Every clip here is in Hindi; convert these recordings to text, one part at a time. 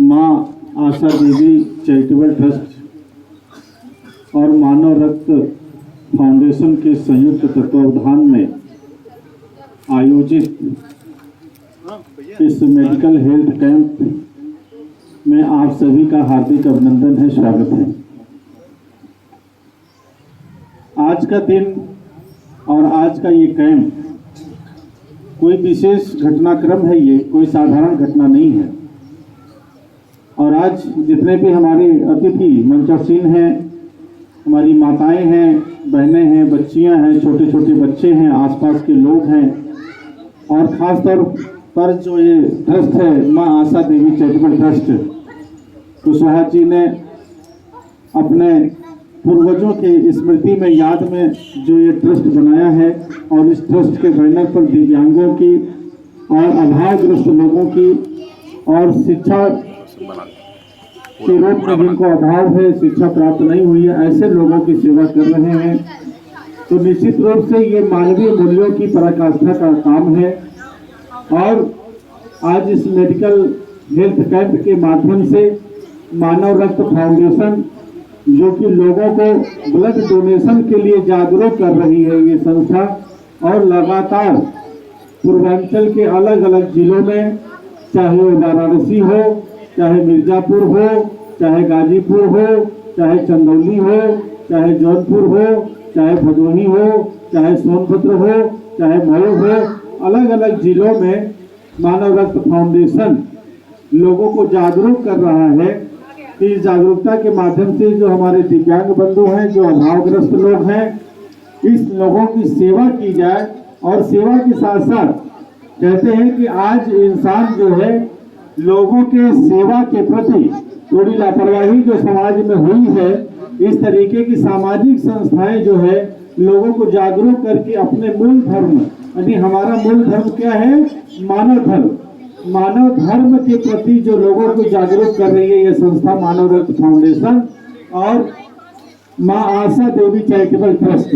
माँ आशा देवी चैरिटेबल ट्रस्ट और मानव रक्त फाउंडेशन के संयुक्त तत्वावधान में आयोजित इस मेडिकल हेल्थ कैंप में आप सभी का हार्दिक अभिनंदन है, स्वागत है। आज का दिन और आज का ये कैंप कोई विशेष घटनाक्रम है, ये कोई साधारण घटना नहीं है। और आज जितने भी हमारे अतिथि मंचासीन हैं, हमारी माताएं हैं, बहनें हैं, बच्चियां हैं, छोटे छोटे बच्चे हैं, आसपास के लोग हैं, और ख़ास तौर पर जो ये ट्रस्ट है माँ आशा देवी चैरिटेबल ट्रस्ट, कुशवाहा जी ने अपने पूर्वजों के स्मृति में याद में जो ये ट्रस्ट बनाया है, और इस ट्रस्ट के बैनर पर दिव्यांगों की और अभावग्रस्त लोगों की और शिक्षा के रूप में जिनको अभाव है, शिक्षा प्राप्त नहीं हुई है, ऐसे लोगों की सेवा कर रहे हैं। तो निश्चित रूप से ये मानवीय मूल्यों की पराकाष्ठा का काम है। और आज इस मेडिकल हेल्थ कैंप के माध्यम से मानव रक्त फाउंडेशन, जो कि लोगों को ब्लड डोनेशन के लिए जागरूक कर रही है ये संस्था, और लगातार पूर्वांचल के अलग अलग जिलों में, चाहे वो वाराणसी हो, चाहे मिर्जापुर हो, चाहे गाजीपुर हो, चाहे चंदौली हो, चाहे जौनपुर हो, चाहे भदोही हो, चाहे सोनभद्र हो, चाहे मऊ हो, अलग अलग जिलों में मानव रक्त फाउंडेशन लोगों को जागरूक कर रहा है कि इस जागरूकता के माध्यम से जो हमारे दिव्यांग बंधु हैं, जो अभावग्रस्त लोग हैं, इस लोगों की सेवा की जाए। और सेवा के साथ साथ कहते हैं कि आज इंसान जो है लोगों के सेवा के प्रति थोड़ी लापरवाही जो समाज में हुई है, इस तरीके की सामाजिक संस्थाएं जो है लोगों को जागरूक करके अपने मूल धर्म, यानी हमारा मूल धर्म क्या है, मानव धर्म, मानव धर्म के प्रति जो लोगों को जागरूक कर रही है ये संस्था मानव रक्त फाउंडेशन और माँ आशा देवी चैरिटेबल ट्रस्ट,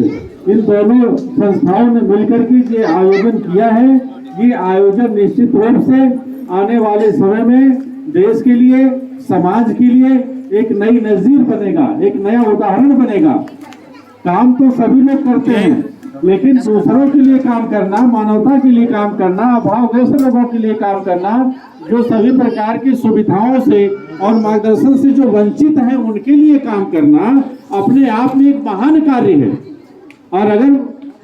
इन दोनों संस्थाओं ने मिलकर के ये आयोजन किया है। ये आयोजन निश्चित रूप से आने वाले समय में देश के लिए, समाज के लिए एक नई नजीर बनेगा, एक नया उदाहरण बनेगा। काम तो सभी लोग करते हैं, लेकिन दूसरों के लिए काम करना, मानवता के लिए काम करना, अभावग्रस्त लोगों के लिए काम करना, जो सभी प्रकार की सुविधाओं से और मार्गदर्शन से जो वंचित हैं उनके लिए काम करना अपने आप में एक महान कार्य है। और अगर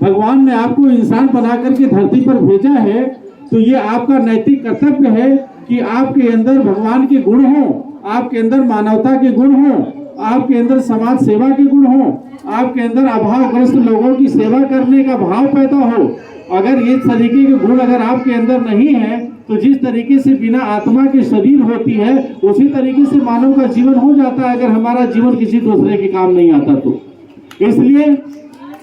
भगवान ने आपको इंसान बना करके धरती पर भेजा है तो ये आपका नैतिक कर्तव्य है कि आपके अंदर भगवान के गुण हो, आपके अंदर मानवता के गुण हो, आपके अंदर समाज सेवा के गुण हो, आपके अंदर अभावग्रस्त लोगों की सेवा करने का भाव पैदा हो। अगर ये तरीके के गुण अगर आपके अंदर नहीं है तो जिस तरीके से बिना आत्मा के शरीर होती है उसी तरीके से मानव का जीवन हो जाता है, अगर हमारा जीवन किसी दूसरे के काम नहीं आता तो। इसलिए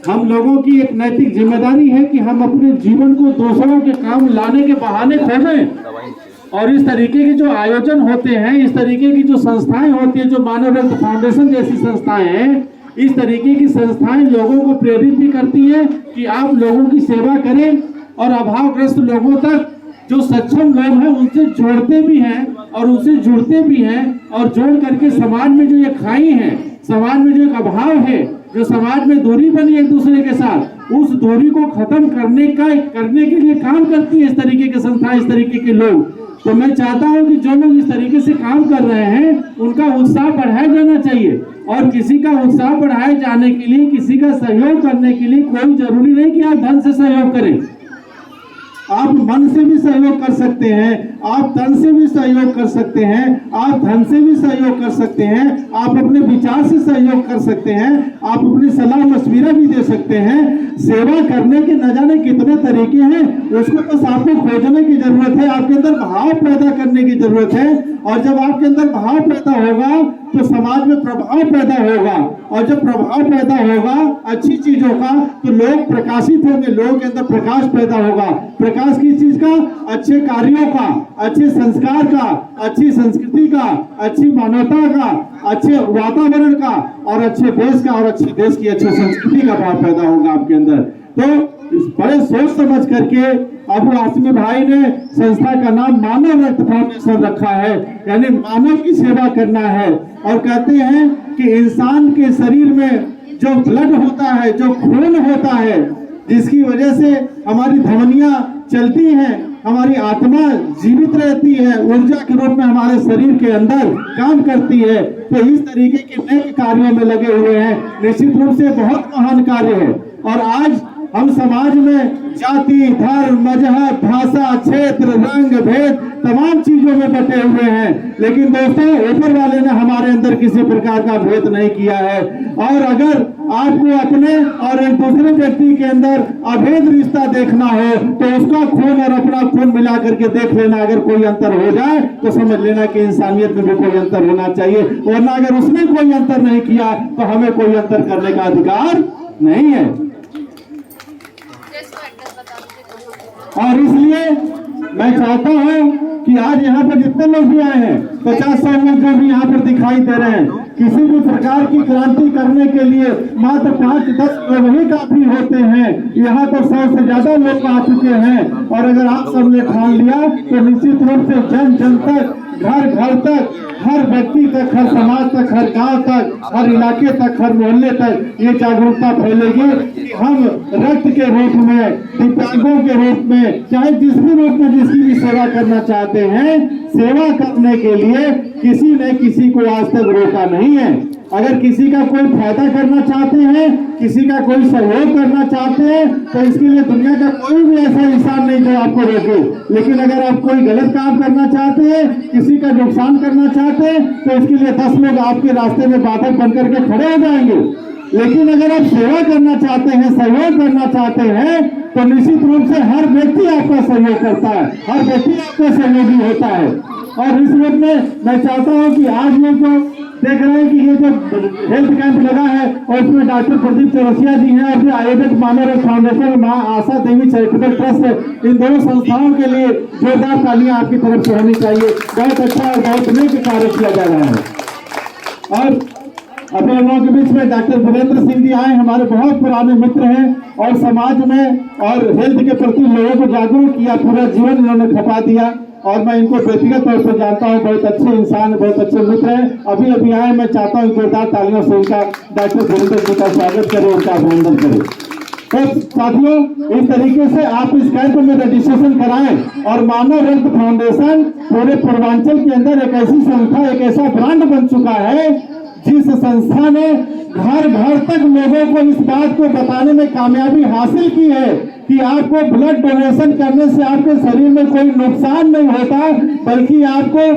हम लोगों की एक नैतिक जिम्मेदारी है कि हम अपने जीवन को दूसरों के काम लाने के बहाने खोजें। और इस तरीके के जो आयोजन होते हैं, इस तरीके की जो संस्थाएं होती हैं, जो मानव रक्त फाउंडेशन जैसी संस्थाएं हैं, इस तरीके की संस्थाएं लोगों को प्रेरित भी करती हैं कि आप लोगों की सेवा करें, और अभावग्रस्त लोगों तक जो सक्षम लोग हैं उनसे जोड़ते भी हैं और उनसे जुड़ते भी हैं, और जोड़ करके समाज में जो ये खाई है, समाज में जो एक अभाव है, जो समाज में दूरी बनी एक दूसरे के साथ, उस दूरी को खत्म करने के लिए काम करती है इस तरीके के संस्था, इस तरीके के लोग। तो मैं चाहता हूं कि जो लोग इस तरीके से काम कर रहे हैं उनका उत्साह बढ़ाया जाना चाहिए। और किसी का उत्साह बढ़ाए जाने के लिए, किसी का सहयोग करने के लिए कोई जरूरी नहीं कि आप धन से सहयोग करें, आप मन से भी सहयोग कर सकते हैं, आप तन से भी सहयोग कर सकते हैं, आप धन से भी सहयोग कर सकते हैं, आप अपने विचार से सहयोग कर सकते हैं, आप अपनी सलाह मशविरा भी दे सकते हैं। सेवा करने के न जाने कितने तरीके हैं, उसको बस आपको खोजने की जरूरत है, आपके अंदर भाव पैदा करने की जरूरत है। और जब आपके अंदर भाव पैदा होगा तो समाज में प्रभाव पैदा होगा, और जब प्रभाव पैदा होगा अच्छी चीजों का तो लोग प्रकाशित होंगे, लोगों के अंदर प्रकाश पैदा होगा। प्रकाश किस चीज का? अच्छे कार्यों का, अच्छे संस्कार का, अच्छी संस्कृति का, अच्छी मानवता का, अच्छे वातावरण का, और अच्छे देश का, और अच्छे देश की अच्छी संस्कृति का भाव पैदा होगा आपके अंदर। तो बड़े सोच समझ करके अबू आसमी भाई ने संस्था का नाम मानव रक्त फाउंडेशन रखा है, यानी मानव की सेवा करना है। और कहते हैं कि इंसान के शरीर में जो ब्लड होता है, जो खून होता है, जिसकी वजह से हमारी धमनियां चलती हैं, हमारी आत्मा जीवित रहती है, ऊर्जा के रूप में हमारे शरीर के अंदर काम करती है। तो इस तरीके के नेक कार्यों में लगे हुए हैं, निश्चित रूप से बहुत महान कार्य है। और आज हम समाज में जाति, धर्म, मजहब, भाषा, क्षेत्र, रंग, भेद तमाम चीजों में बटे हुए हैं, लेकिन दोस्तों ऊपर वाले ने हमारे अंदर किसी प्रकार का भेद नहीं किया है। और अगर आपको अपने और एक दूसरे व्यक्ति के अंदर अभेद रिश्ता देखना हो तो उसका खून और अपना खून मिला करके देख लेना। अगर कोई अंतर हो जाए तो समझ लेना कि इंसानियत में भी कोई अंतर होना चाहिए, वरना अगर उसने कोई अंतर नहीं किया तो हमें कोई अंतर करने का अधिकार नहीं है। और इसलिए मैं चाहता हूं कि आज यहाँ पर जितने लोग भी आए हैं, 50-100 लोग जो भी यहाँ पर दिखाई दे रहे हैं, किसी भी प्रकार की क्रांति करने के लिए मात्र 5-10 लोग ही काफी होते हैं। यहाँ तो 100 से ज्यादा लोग आ चुके हैं। और अगर आप सबने ठान लिया तो निश्चित रूप से जन जन तक, घर घर तक, हर व्यक्ति तक, हर समाज तक, हर गांव तक, हर इलाके तक, हर मोहल्ले तक ये जागरूकता फैलेगी कि हम रक्त के रूप में, दिव्यांगों के रूप में, चाहे जिस भी रूप में जिसकी भी सेवा करना चाहते हैं, सेवा करने के लिए किसी ने किसी को आज तक रोका नहीं है। अगर किसी का कोई फायदा करना चाहते हैं, किसी का कोई सहयोग करना चाहते हैं, तो इसके लिए दुनिया का कोई भी ऐसा इंसान नहीं जो आपको रोके। लेकिन अगर आप कोई गलत काम करना चाहते हैं, किसी का नुकसान करना चाहते हैं, तो इसके लिए 10 लोग आपके रास्ते में बाधक बनकर के खड़े हो जाएंगे। लेकिन अगर आप सेवा करना चाहते हैं, सहयोग करना चाहते हैं, तो निश्चित रूप से हर व्यक्ति आपका सहयोग करता है, हर व्यक्ति आपका सहयोगी होता है। और इस रूप में मैं चाहता हूं कि आज ये जो देख रहे हैं कि ये जो हेल्थ कैंप लगा है और उसमें डॉक्टर प्रदीप चौरसिया जी हैं और फिर आयुर्वेद मानव रक्त फाउंडेशन, मां आशा देवी चैरिटेबल ट्रस्ट है, इन दोनों संस्थाओं के लिए जोरदार तालियां आपकी तरफ से होनी चाहिए। बहुत अच्छा और बहुत नेक कार्य किया जा रहा है। और अभी हम लोगों के बीच में डॉक्टर वीरेंद्र सिंह जी आए, हमारे बहुत पुराने मित्र हैं और समाज में और हेल्थ के प्रति लोगों को जागरूक किया, पूरा जीवन इन्होंने खपा दिया। और मैं इनको व्यक्तिगत तौर पर जानता हूँ, बहुत अच्छे इंसान, बहुत अच्छे मित्र हैं। अभी अभी आए, मैं चाहता हूँ जोरदार तालियों से उनका, डॉक्टर वीरेंद्र जी का स्वागत करें, उनका अभिनंदन करें। तो साथियों, इस तरीके से आप इस कैंप में रजिस्ट्रेशन कराएं। और मानव रक्त फाउंडेशन पूरे पूर्वांचल के अंदर एक ऐसी संस्था, एक ऐसा ब्रांड बन चुका है जिस संस्था ने घर घर तक लोगों को इस बात को बताने में कामयाबी हासिल की है कि आपको ब्लड डोनेशन करने से आपके शरीर में कोई नुकसान नहीं होता, बल्कि आपको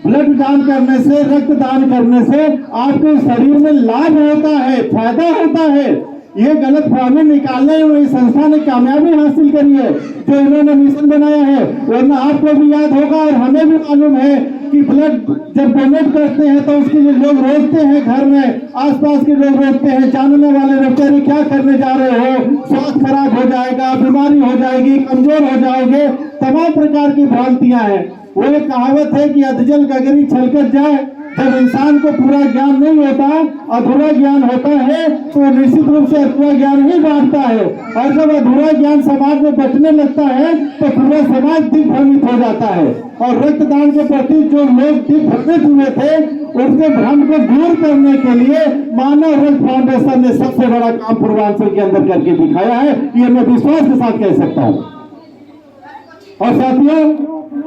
ब्लड दान करने से, रक्त दान करने से आपके शरीर में लाभ होता है, फायदा होता है। ये गलत फहमी निकालने में इस संस्था ने कामयाबी हासिल करी है, जो इन्होंने मिशन बनाया है। वरना आपको भी याद होगा और हमें भी मालूम है कि ब्लड जब डोनेट करते हैं तो उसके लिए लोग रोकते हैं, घर में आसपास के लोग रोकते हैं, जानने वाले रोकते हैं, क्या करने जा रहे हो, स्वास्थ्य खराब हो जाएगा, बीमारी हो जाएगी, कमजोर हो जाओगे, तमाम प्रकार की भ्रांतियां हैं। वो एक कहावत है कि अधजल गगरी छलकत जाए। जब इंसान को पूरा ज्ञान नहीं होता, अधूरा ज्ञान होता है, तो निश्चित रूप से अधूरा ज्ञान ही बांटता है। और जब अधूरा ज्ञान समाज में बंटने लगता है तो पूरा समाज दिग्भ्रमित हो जाता है। और रक्तदान के प्रति जो लोग दिग्भ्रमित हुए थे, उसके भ्रम को दूर करने के लिए मानव रक्त फाउंडेशन ने सबसे बड़ा काम पूर्वांचल के अंदर करके दिखाया है, ये मैं विश्वास के साथ कह सकता हूँ। और साथियों,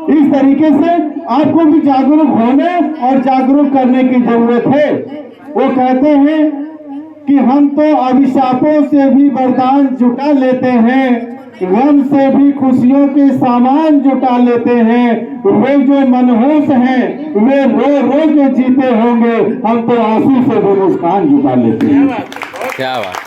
इस तरीके से आपको भी जागरूक होने और जागरूक करने की जरूरत है। वो कहते हैं कि हम तो अभिशापों से भी वरदान जुटा लेते हैं, गम से भी खुशियों के सामान जुटा लेते हैं। वे जो मनहूस हैं वे रो रो के जीते होंगे, हम तो आंसू से भी मुस्कान जुटा लेते हैं। क्या बात।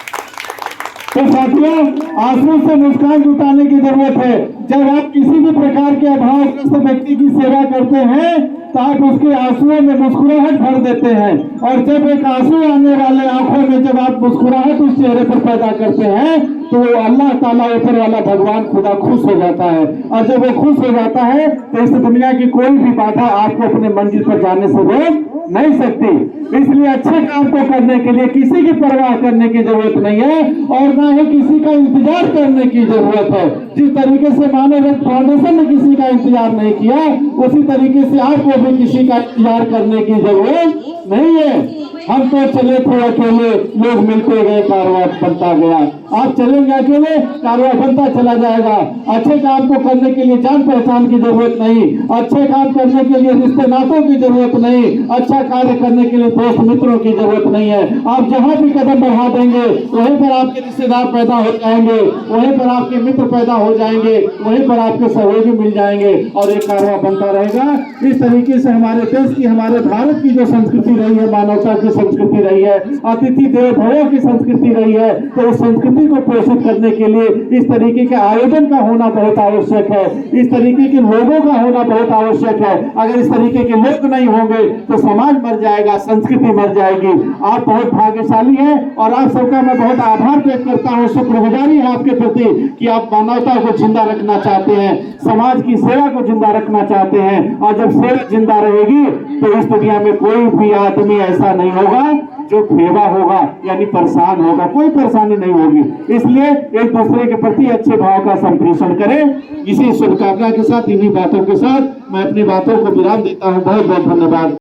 तो साथियों, आंसू से मुस्कान जुटाने की जरूरत है। जब आप किसी भी प्रकार के अभावग्रस्त व्यक्ति की सेवा करते हैं तो आप उसके आंसुओं में मुस्कुराहट भर देते हैं। और जब एक आंसू आने वाले आंखों में जब आप मुस्कुराहट उस चेहरे पर पैदा करते हैं तो अल्लाह ताला, ऊपर वाला भगवान खुदा खुश हो जाता है। और जब वो खुश हो जाता है तो इस दुनिया की कोई भी बाधा आपको अपने मंजिल पर जाने से रोक नहीं सकती। इसलिए अच्छे काम को करने के लिए किसी की परवाह करने की जरूरत नहीं है और ना ही किसी का इंतजार करने की जरूरत है। जिस तरीके से ज्ञानोदय फाउंडेशन ने किसी का इंतजार नहीं किया, उसी तरीके से आपको भी किसी का इंतजार करने की जरूरत नहीं है। हम तो चले थे अकेले, लोग मिलते गए, कारोबार बनता गया। आप चलेंगे अकेले, कारोबार बनता चला जाएगा। अच्छे काम को करने के लिए जान पहचान की जरूरत नहीं, अच्छे काम करने के लिए रिश्ते नातों की जरूरत नहीं, अच्छा कार्य करने के लिए दोस्त मित्रों की जरूरत नहीं है। आप जहां भी कदम बढ़ा देंगे वहीं पर आपके रिश्तेदार पैदा हो जाएंगे, वहीं पर आपके मित्र पैदा हो जाएंगे, वहीं पर आपके सहयोगी मिल जाएंगे और एक कारोबार बनता रहेगा। इस तरीके से हमारे देश की, हमारे भारत की जो संस्कृति रही है, मानवता की संस्कृति रही है, अतिथि देवो भव की संस्कृति रही है, तो उस संस्कृति को पोषित करने के लिए इस तरीके के आयोजन का होना बहुत आवश्यक है, इस तरीके के लोगों का होना बहुत आवश्यक है। अगर इस तरीके के लोग नहीं होंगे तो समाज मर जाएगा, संस्कृति मर जाएगी। आप बहुत भाग्यशाली हैं और आप सबका मैं बहुत आभार व्यक्त करता हूँ, शुक्रगुजारी है आपके प्रति कि आप मानवता को जिंदा रखना चाहते हैं, समाज की सेवा को जिंदा रखना चाहते हैं। और जब सेवा जिंदा रहेगी तो इस दुनिया में कोई भी आदमी ऐसा नहीं होगा जो बेवा होगा, यानी परेशान होगा, कोई परेशानी नहीं होगी। इसलिए एक दूसरे के प्रति अच्छे भाव का संप्रेषण करें। इसी शुभकामना के साथ, इन्हीं बातों के साथ मैं अपनी बातों को विराम देता हूं। बहुत बहुत धन्यवाद।